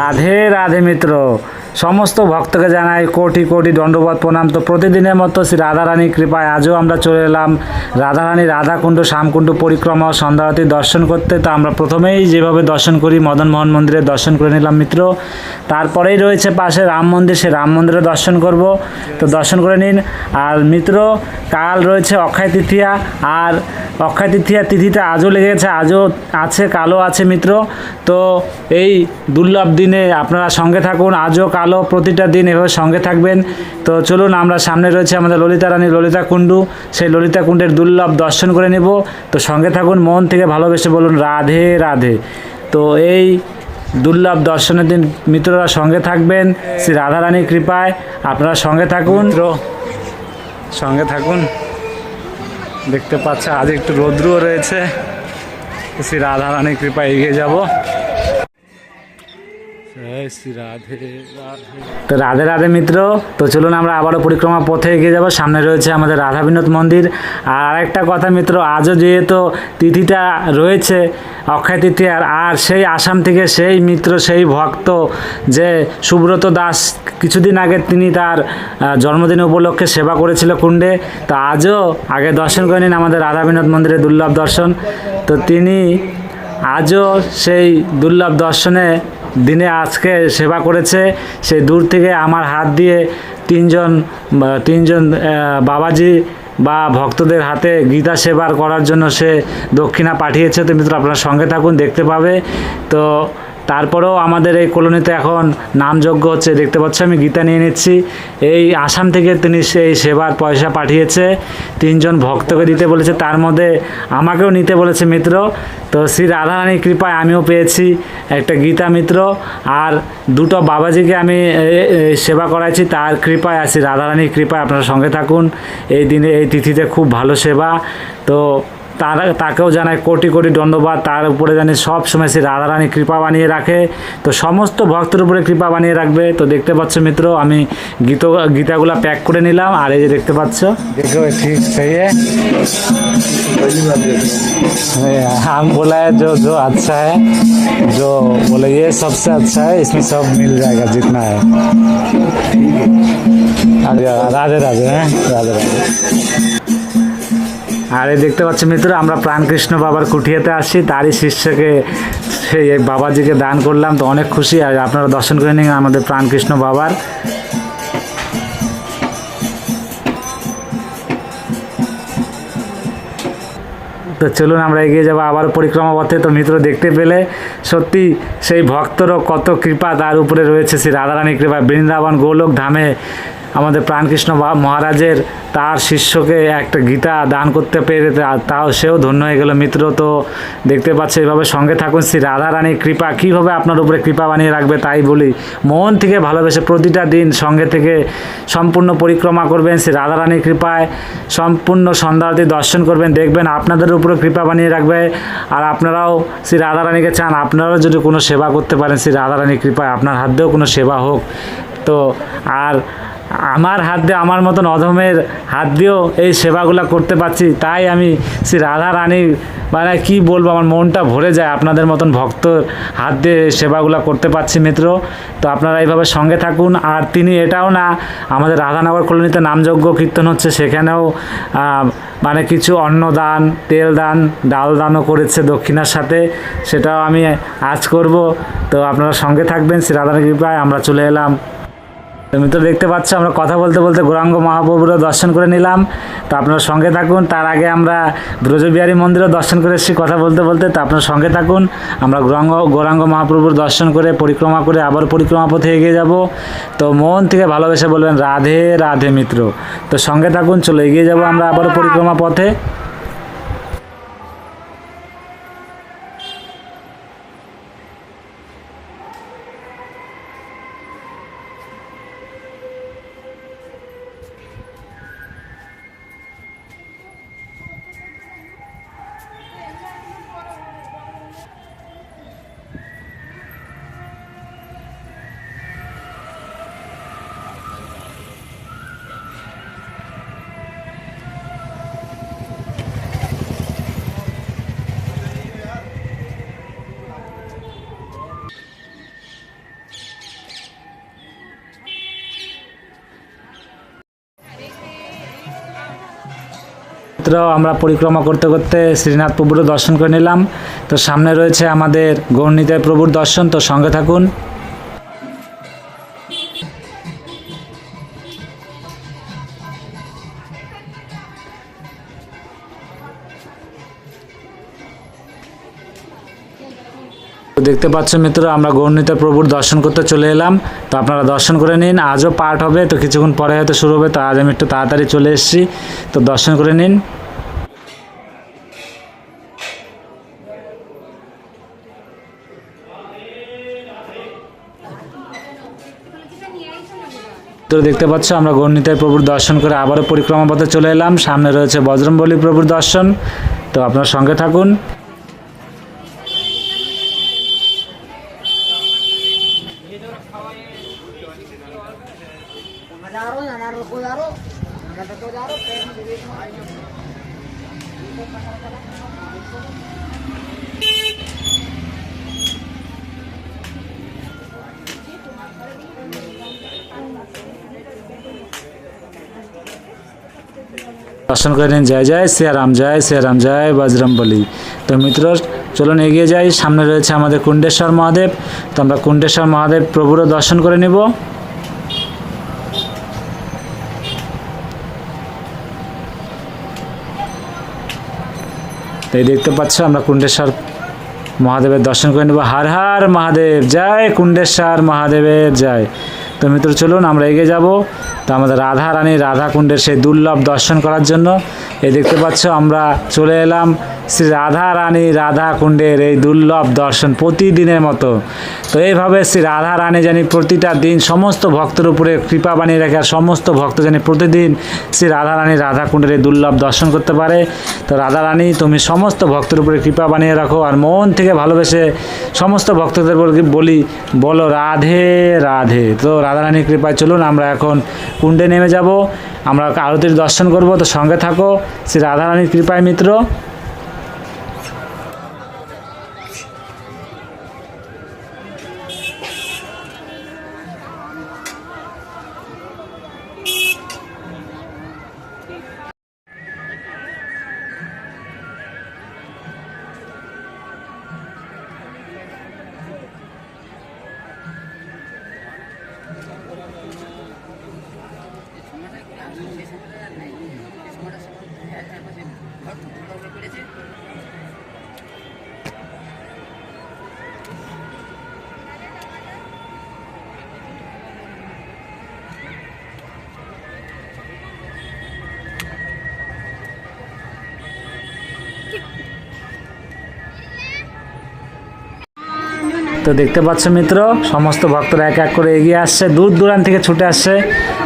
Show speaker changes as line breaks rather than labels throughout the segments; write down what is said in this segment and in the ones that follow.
রাধে রাধে মিত্র, সমস্ত ভক্তকে জানাই কোটি কোটি দণ্ডবত প্রণাম। তো প্রতিদিনের মতো শ্রী রাধারানীর কৃপায় আজও আমরা চলে এলাম রাধারানী রাধাকুণ্ড শ্যামকুণ্ড পরিক্রমা ও সন্ধ্যারতি দর্শন করতে। তো আমরা প্রথমেই যেভাবে দর্শন করি মদনমোহন মন্দিরে দর্শন করে নিলাম মিত্র। তারপরেই রয়েছে পাশে রাম মন্দির, সে রাম মন্দিরে দর্শন করব। তো দর্শন করে নিন। আর মিত্র, কাল রয়েছে অক্ষয় তৃতীয়া, আর অক্ষয় তৃতীয়া তিথিটা আজও লেগেছে, আজও আছে, কালও আছে মিত্র। তো এই দুর্লভ দিনে আপনারা সঙ্গে থাকুন, আজও কালও প্রতিটা দিন এভাবে সঙ্গে থাকবেন। তো চলুন, আমরা সামনে রয়েছে আমাদের ললিতা রানী ললিতা কুণ্ডু, সেই ললিতা কুণ্ডের দুর্লভ দর্শন করে নেব। তো সঙ্গে থাকুন, মন থেকে ভালোবেসে বলুন রাধে রাধে। তো এই দুর্লভ দর্শনের দিন মিত্ররা সঙ্গে থাকবেন শ্রী রাধারানীর কৃপায়। আপনারা সঙ্গে থাকুন, সঙ্গে থাকুন। দেখতে পাচ্ছে আজ একটু রৌদ্রও রয়েছে, শ্রী রাধারানীর কৃপায় এগিয়ে যাব। শ্রী রাধে রাধে। তো রাধে রাধে মিত্র, তো চলুন আমরা আবারও পরিক্রমা পথে এগিয়ে যাব। সামনে রয়েছে আমাদের রাধা বিনোদ মন্দির। আর আরেকটা কথা মিত্র, আজও যেহেতু তিথিটা রয়েছে অক্ষয় তৃতীয়ার, আর সেই আসাম থেকে সেই মিত্র, সেই ভক্ত যে সুব্রত দাস, কিছুদিন আগে তিনি তার জন্মদিন উপলক্ষে সেবা করেছিল কুণ্ডে। তো আজও আগে দর্শন করে নিন আমাদের রাধা বিনোদ মন্দিরে দুর্লভ দর্শন। তো তিনি আজও সেই দুর্লভ দর্শনে দিনে আজকে সেবা করেছে। সেই দূর থেকে আমার হাত দিয়ে তিনজন বাবাজি বা ভক্তদের হাতে গীতা সেবার করার জন্য সে দক্ষিণা পাঠিয়েছে। তো মিত্র আপনারা সঙ্গে থাকুন, দেখতে পাবে। তো তারপরেও আমাদের এই কলোনিতে এখন নামযজ্ঞ হচ্ছে, দেখতে পাচ্ছি আমি গীতা নিয়ে নিচ্ছি। এই আসাম থেকে তিনি সেই সেবার পয়সা পাঠিয়েছে, তিনজন ভক্তকে দিতে বলেছে, তার মধ্যে আমাকেও নিতে বলেছে মিত্র। তো শ্রী রাধারানীর কৃপায় আমিও পেয়েছি একটা গীতা মিত্র, আর দুটো বাবাজিকে আমি সেবা করাইছি তার কৃপায়, আর শ্রী রাধারানীর কৃপায় আপনারা সঙ্গে থাকুন। এই দিনে এই তিথিতে খুব ভালো সেবা। তো তাকেও জানায় কোটি কোটি দণ্ডবাদ। তার উপরে জানি সব সময় সে রাধারানী কৃপা বানিয়ে রাখে, তো সমস্ত ভক্তের উপরে কৃপা বানিয়ে রাখবে। তো দেখতে পাচ্ছ মিত্র, আমি গীতাগুলা প্যাক করে নিলাম। আর এই যে দেখতে পাচ্ছ, দেখো ঠিক সেই हम बोला है जो अच्छा है, जो बोले ये सबसे अच्छा है, इसमें सब मिल जाएगा जितना है। राधे राधे हैं, राधे राधे। আর এই দেখতে পাচ্ছি মিত্র, আমরা প্রাণকৃষ্ণ বাবার কুঠিয়াতে আসছি, তারই শিষ্যকে সেই বাবাজিকে দান করলাম। তো অনেক খুশি। আর আপনারা দর্শন করে নিন আমাদের প্রাণকৃষ্ণ বাবার। তো চলুন আমরা এগিয়ে যাবো আবার পরিক্রমা পথে। তো মিত্র দেখতে পেলে সত্যি সেই ভক্তরও কত কৃপা তার উপরে রয়েছে, শ্রী রাধারানীর কৃপা। বৃন্দাবন গোলক ধামে আমাদের প্রাণকৃষ্ণ মহারাজের তার শিষ্যকে একটা গীতা দান করতে পেরে তাও সেও ধন্য হয়ে গেল মিত্র। তো দেখতে পাচ্ছ, এইভাবে সঙ্গে থাকুন। শ্রী রাধারানীর কৃপা কীভাবে আপনার উপরে কৃপা বানিয়ে রাখবে তাই বলি, মন থেকে ভালোবেসে প্রতিটা দিন সঙ্গে থেকে সম্পূর্ণ পরিক্রমা করবেন শ্রী রাধারানীর কৃপায়, সম্পূর্ণ সন্ধ্যারতি দর্শন করবেন, দেখবেন আপনাদের উপরে কৃপা বানিয়ে রাখবে। আর আপনারাও শ্রী রাধারানীকে চান, আপনারাও যদি কোনো সেবা করতে পারেন শ্রী রাধারানীর কৃপায়, আপনার হাত দিয়েও কোনো সেবা হোক। তো আর আমার হাত দিয়ে, আমার মতন অধমের হাত দিয়েও এই সেবাগুলো করতে পারছি, তাই আমি শ্রী রাধারানীর মানে কী বলবো, আমার মনটা ভরে যায় আপনাদের মতন ভক্তর হাত দিয়ে সেবাগুলো করতে পারছি মিত্র। তো আপনারা এইভাবে সঙ্গে থাকুন। আর তিনি এটাও না, আমাদের রাধানগর কলোনিতে নামযজ্ঞ কীর্তন হচ্ছে, সেখানেও মানে কিছু অন্নদান, তেল দান, ডাল দানও করেছে দক্ষিণার সাথে, সেটাও আমি আজ করব। তো আপনারা সঙ্গে থাকবেন শ্রী রাধারানীর কৃপায়। আমরা চলে এলাম। মিত্র দেখতে পাচ্ছ, আমরা কথা বলতে বলতে গৌরাঙ্গ মহাপ্রভুরও দর্শন করে নিলাম। তো আপনারা সঙ্গে থাকুন। তার আগে আমরা ব্রজবিহারী মন্দিরও দর্শন করে এসেছি কথা বলতে বলতে। তো আপনারা সঙ্গে থাকুন, আমরা গৌরাঙ্গ মহাপ্রভুর দর্শন করে পরিক্রমা করে আবার পরিক্রমা পথে এগিয়ে যাব। তো মন থেকে ভালোবেসে বলবেন রাধে রাধে মিত্র। তো সঙ্গে থাকুন, চলো এগিয়ে যাব আমরা আবারও পরিক্রমা পথে। তো আমরা পরিক্রমা করতে করতে শ্রীনাথ প্রভুরও দর্শন করে নিলাম। তো সামনে রয়েছে আমাদের গৌরনিতাই প্রভুর দর্শন, তো সঙ্গে থাকুন। দেখতে পাচ্ছ মিত্র, আমরা গৌরনিতাই প্রভুর দর্শন করতে চলে এলাম। তো আপনারা দর্শন করে নিন, আজও পাঠ হবে, তো কিছুক্ষণ পরে হয়তো শুরু হবে। তো আজ আমি একটু তাড়াতাড়ি চলে এসেছি, তো দর্শন করে নিন। তো দেখতে পাচ্ছ আমরা গৌরনিতাই প্রভুর দর্শন করে আবারও পরিক্রমা পথে চলে এলাম। সামনে রয়েছে বজরংবলী প্রভুর দর্শন, তো আপনার সঙ্গে থাকুন। দর্শন করে নিন। জয় জয় শ্রীরাম, জয় শ্রীরাম, জয় বজরংবলী। তো মিত্র চলুন এগিয়ে যাই। সামনে রয়েছে আমাদের কুণ্ডেশ্বর মহাদেব, তো আমরা কুণ্ডেশ্বর মহাদেব প্রভুরও দর্শন করে নিব। তো এই দেখতে পাচ্ছ আমরা কুণ্ডেশ্বর মহাদেবের দর্শন করে নেব। হর হর মহাদেব, জয় কুণ্ডেশ্বর মহাদেবের জয়। তো মিত্র চলুন আমরা এগিয়ে যাব। তো আমাদের রাধা রানী রাধা কুণ্ডের সেই দুর্লভ দর্শন করার জন্য এই দেখতে পাচ্ছ আমরা চলে এলাম শ্রী রাধা রানী রাধা কুণ্ডের এই দুর্লভ দর্শন প্রতিদিনের মতো। তো এইভাবে শ্রী রাধা রানী জানি প্রতিটা দিন সমস্ত ভক্তের উপরে কৃপা বানিয়ে রাখে, আর সমস্ত ভক্ত জানি প্রতিদিন শ্রী রাধা রানী রাধা কুণ্ডের এই দুর্লভ দর্শন করতে পারে। তো রাধা রানী তুমি সমস্ত ভক্তের উপরে কৃপা বানিয়ে রাখো, আর মন থেকে ভালোবেসে সমস্ত ভক্তদের বলি বলো রাধে রাধে। তো রাধা রানীর কৃপায় চলুন আমরা এখন কুণ্ডে নেমে যাব, আমরা আরতির দর্শন করব। তো সঙ্গে থাকো শ্রী রাধা রানীর কৃপায় মিত্র। তো দেখতে পাচ্ছ মিত্র, সমস্ত ভক্তরা এক এক করে এগিয়ে আসছে, দূর দূরান্ত থেকে ছুটে আসছে।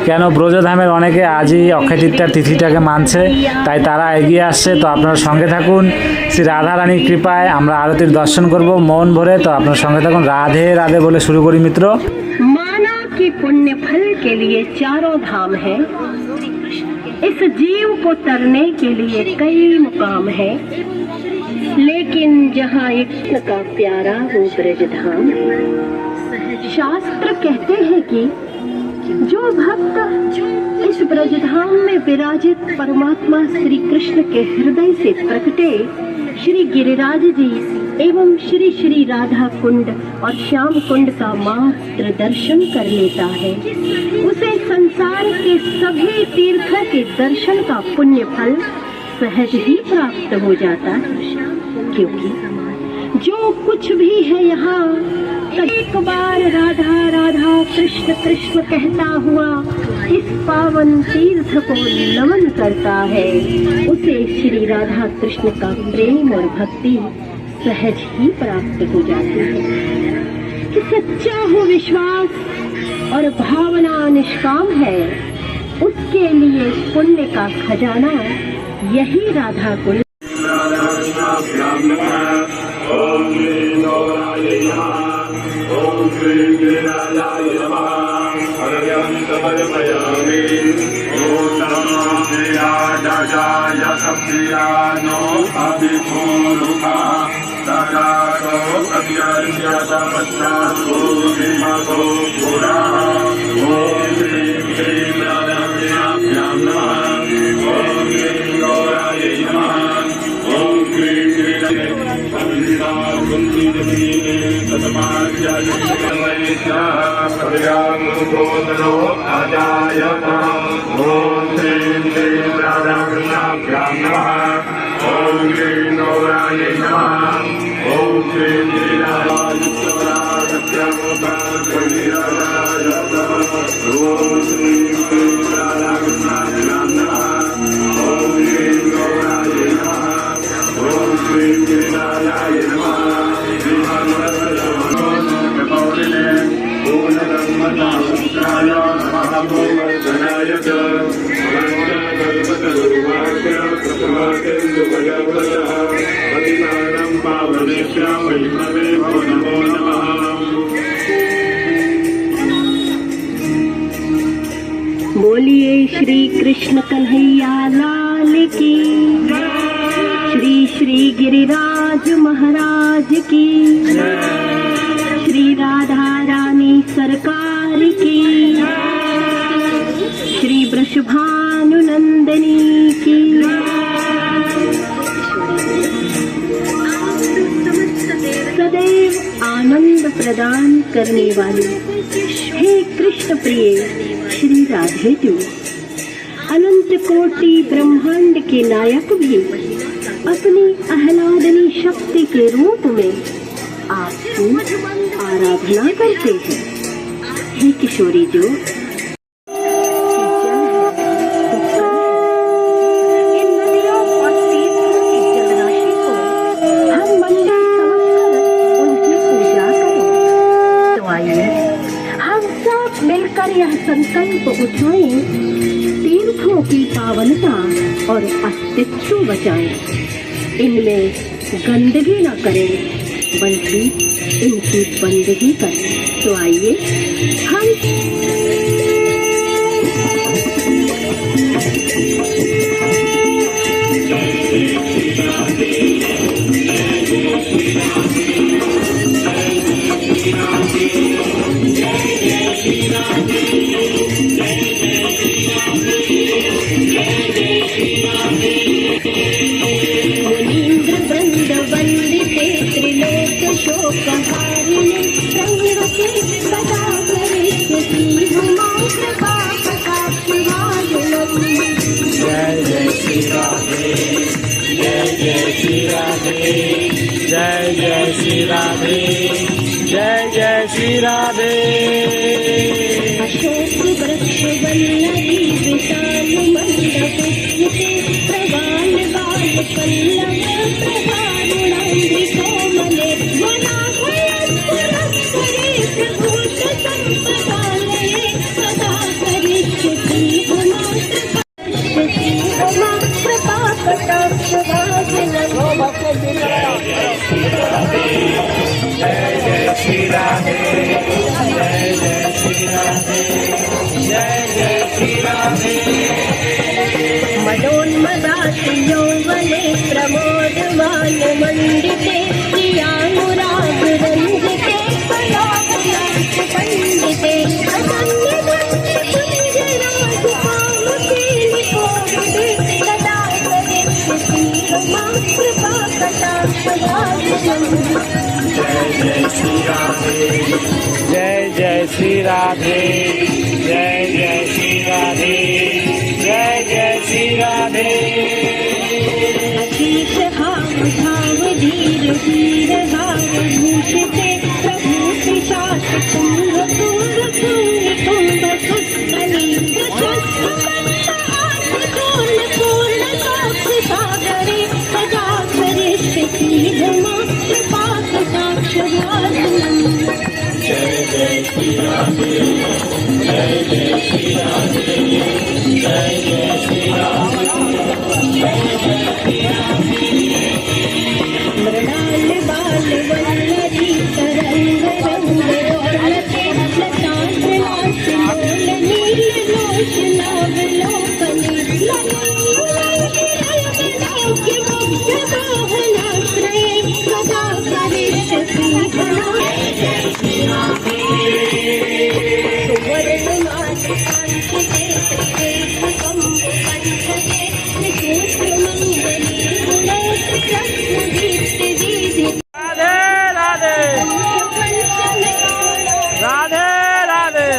কেন ব্রজধামের অনেকে আজই অক্ষয় তৃতীয়ার তিথিটাকে মানছে, তাই তারা এগিয়ে আসছে। তো আপনারা সঙ্গে থাকুন, শ্রী রাধা রানীর কৃপায় আমরা আরতির দর্শন করব মন ভরে। তো আপনার সঙ্গে থাকুন, রাধে রাধে বলে শুরু করি মিত্র।
मानव के पुण्य फल के लिए चारों धाम है, इस जीव को तरने के लिए कई मुकाम है, लेकिन जहाँ एक का प्यारा वो ब्रज धाम है। शास्त्र कहते हैं कि जो भक्त इस ब्रज धाम में विराजित परमात्मा श्री कृष्ण के हृदय से प्रकटे श्री गिरिराज जी एवं श्री श्री राधा कुंड और श्याम कुंड का मात्र दर्शन कर लेता है, उसे संसार के सभी तीर्थों के दर्शन का पुण्य फल सहज ही प्राप्त हो जाता है। क्योंकि जो कुछ भी है यहाँ एक बार राधा राधा कृष्ण कृष्ण कहता हुआ इस पावन तीर्थ को नमन करता है, उसे श्री राधा कृष्ण का प्रेम और भक्ति सहज ही प्राप्त हो जाती है। कि सच्चा हो विश्वास और भावना निष्काम है, उसके लिए पुण्य का खजाना यही राधा कुंड।
ओम श्री गौराय नमः। ओम श्री गिरिराजाय नमः। हरयन्तमर्पयामि। ओम नमो श्रीराजाय सप्रियानो अभिपूरुखः सदारो अभ्यर्च्यतपश्चातो विमतो पुरः। ओम श्री गिरिराजाभ्यां नमः। ओम श्री गौराय पुत्रो अजायत ॐ श्रीं श्रीं राधाकृष्णाभ्यां नमः ॐ श्रीं गौरायै नमः ॐ श्रीं श्रीराधायुक्तराधभ्यां नमः ॐ श्रीं श्रीं राधाकृष्णाभ्यां नमः ॐ श्रीं गौरायै नमः ॐ श्रीं श्रीराधाय नमः पूर्णधर्मदाय नमः भगवद्गणाय च प्रतिमानं पावनेभ्यः वैष्णवेभ्यो नमो नमः
बोलिए श्री कृष्ण कन्हैया लाल की, श्री श्री गिरिराज महाराज की, श्री राधा रानी सरकार की, श्री वृषभानुनंदनी की। सदैव आनंद प्रदान करने वाले हे कृष्ण प्रिय श्री राधे जी, अनंत कोटि ब्रह्मांड के नायक भी अपनी आह्लादनी शक्ति के रूप में आपकी आराधना करते हैं। हे किशोरी जो इन नदियों और तीर्थों की जलराशि को हम मंदिर समझकर उनकी पूजा करें। तो आइए हम सब मिलकर यह संकल्प उठाएं, तीर्थों की पावनता और अस्तित्व बचाएं, इनमें गंदगी न करें बल्कि इनकी बंदगी करें। तो आइए हम मुनीन्द्र वृंद वंदिते त्रिलोक शोकहारिणे संगते सदा करिष्यति हुमा कृपा कटाक्षभाजनम्।
जय जय श्री राधे, जय जय श्री राधे, जय जय श्री राधे, जय जय श्री राधे।
अशोक वृक्ष वल्लभी विशाल मंडपे प्रवाल बाल पल्लव प्रभारुणांधि कोमले वनाभयस्फुरस्फुरे प्रभूत संपदालये सदा करिष्यति उमा कृपा कटाक्षभाजनम्।
जय जय श्री राधे, जय जय श्री राधे, जय जय श्री राधे।
मनोन्मदात यौवने प्रमोदमान मंडिते प्रियानुराग रंजिते कलाकलाप पंडिते असंगदंत कुंजराज कामकेलिकोमदे सदा करिष्यति उमा कृपा कटाक्षभाजनम्।
जय जय श्री राधे, जय जय श्री राधे, जय जय श्री राधे, जय जय श्री राधे।
अतीत भाव भाव धीर धीर भाव भूषिते प्रभु पिशाच कुंभ कुंभ कुंभ कुंभ कुंभनी पूर्ण पूर्ण साक्ष सागरे सदा करिष्यति उमा कृपा कटाक्षभाजनम्।
जय जय श्री राधे, जय जय श्री राधे, जय जय श्री राधे, जय जय श्री राधे।
मृणाल बाल वल्लरी तरंग रंग रोलते लता प्रलास लोल नील लोचनावलोकने ललाटनाट्य मुग्ध मोहनाश्रये सदा करिष्यति उमा। सुवर्णमास कांचिते कंब पंचते निशूत्रमंगली गुणोत्र रत्न दीप्त दीदि
राधे राधे, राधे राधे।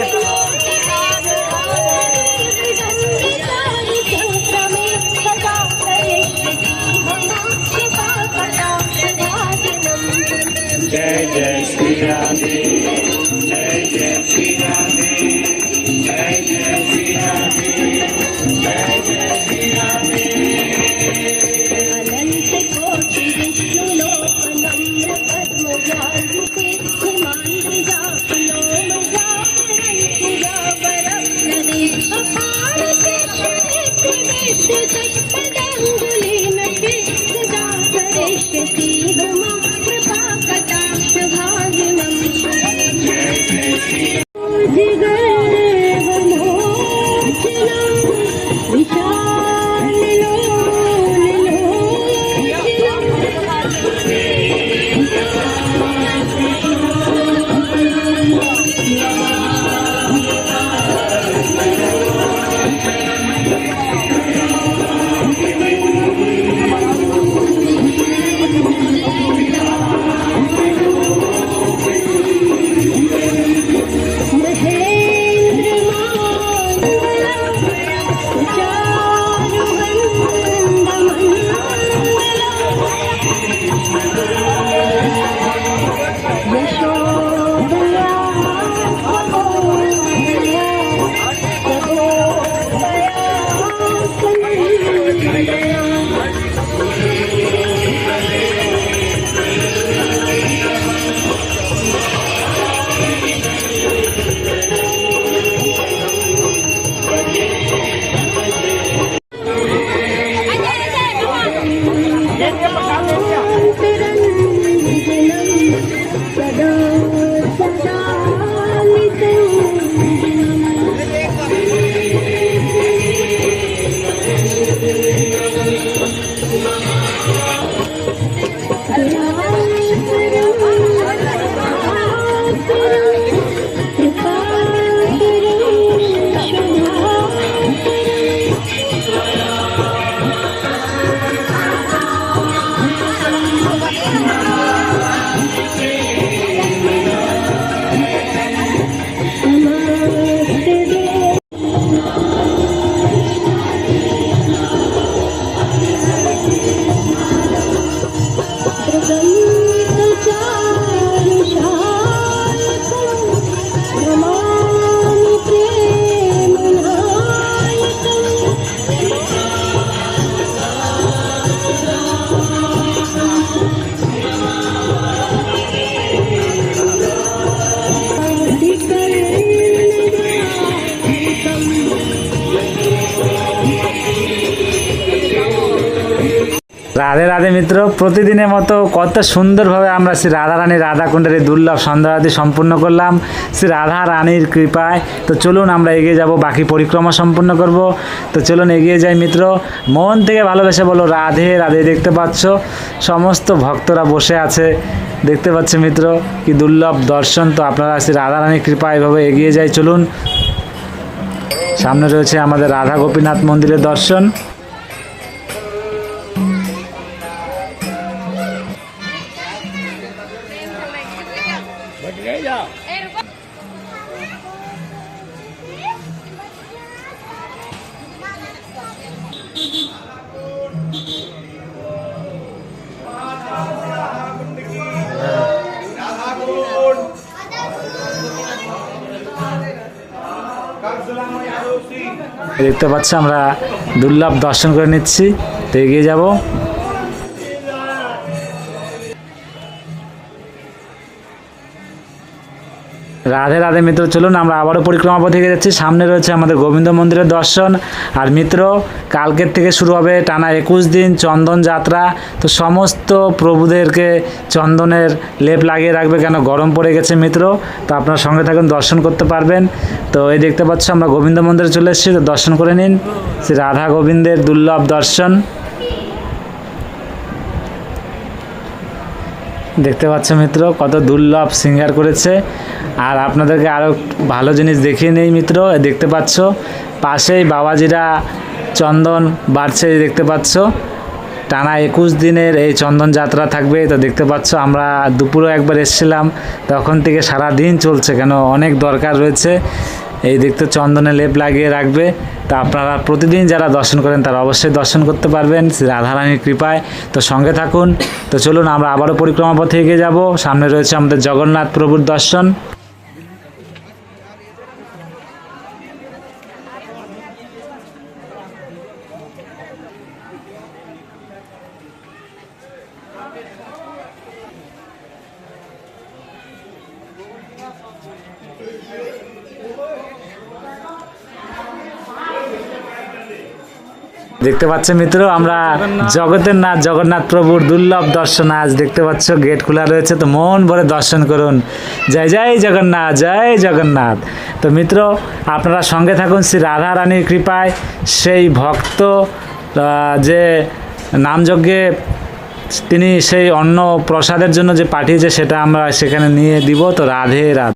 पदांगुली नटे सदा करेष्यति मम कृपा कटाक्ष भागिनम् जिगर्वमोचनम्
রাধে রাধে মিত্র, প্রতিদিনের মতো কত সুন্দরভাবে আমরা শ্রী রাধা রানীর রাধাকুণ্ডের এই দুর্লভ সন্ধ্যারতি সম্পূর্ণ করলাম শ্রী রাধা রানীর কৃপায়। তো চলুন আমরা এগিয়ে যাব, বাকি পরিক্রমা সম্পূর্ণ করব। তো চলুন এগিয়ে যাই মিত্র, মন থেকে ভালোবেসে বলো রাধে রাধে। দেখতে পাচ্ছ সমস্ত ভক্তরা বসে আছে, দেখতে পাচ্ছ মিত্র কি দুর্লভ দর্শন। তো আপনারা শ্রী রাধা রানীর কৃপায় এভাবে এগিয়ে যাই। চলুন, সামনে রয়েছে আমাদের রাধা গোপীনাথ মন্দিরের দর্শন। দেখতে পাচ্ছ আমরা দুর্লভ দর্শন করে নিচ্ছি। তো এগিয়ে যাব। রাধে রাধে মিত্র, চলুন আমরা আবারও পরিক্রমা পথে এগিয়ে যাচ্ছি। সামনে রয়েছে আমাদের গোবিন্দ মন্দিরের দর্শন। আর মিত্র, কালকের থেকে শুরু হবে টানা 21 দিন চন্দন যাত্রা। তো সমস্ত প্রভুদেরকে চন্দনের লেপ লাগিয়ে রাখবে, কেন গরম পড়ে গেছে মিত্র। তো আপনার সঙ্গে থাকুন, দর্শন করতে পারবেন। তো এই দেখতে পাচ্ছ আমরা গোবিন্দ মন্দিরে চলে এসেছি, তো দর্শন করে নিন শ্রী রাধা গোবিন্দের দুর্লভ দর্শন। দেখতে পাচ্ছ মিত্র কত দুর্লভ সিঙ্গার করেছে। আর আপনাদেরকে আরও ভালো জিনিস দেখিয়ে নেই মিত্র, দেখতে পাচ্ছ পাশেই বাবাজিরা চন্দন বাড়ছে, দেখতে পাচ্ছ টানা 21 দিনের এই চন্দন যাত্রা থাকবে। তো দেখতে পাচ্ছ আমরা দুপুরে একবার এসেছিলাম, তখন থেকে সারা দিন চলছে, কেন অনেক দরকার রয়েছে। এই দেখতে চন্দনে লেপ লাগিয়ে রাখবে। তা আপনারা প্রতিদিন যারা দর্শন করেন তারা অবশ্যই দর্শন করতে পারবেন শ্রী রাধারানীর কৃপায়। তো সঙ্গে থাকুন। তো চলুন আমরা আবারও পরিক্রমা পথে এগিয়ে যাব। সামনে রয়েছে আমাদের জগন্নাথ প্রভুর দর্শন। দেখতে পাচ্ছেন মিত্র, আমরা জগতের নাথ জগন্নাথ প্রভুর দুর্লভ দর্শন আজ দেখতে পাচ্ছ, গেট খোলা রয়েছে, তো মন ভরে দর্শন করুন। জয় জয় জগন্নাথ, জয় জগন্নাথ। তো মিত্র, আপনারা সঙ্গে থাকুন শ্রী রাধা রানীর কৃপায়। সেই ভক্ত যে নামযজ্ঞে তিনি সেই অন্ন প্রসাদের জন্য যে পাঠিয়েছে, সেটা আমরা সেখানে নিয়ে দিব। তো রাধে রাধে।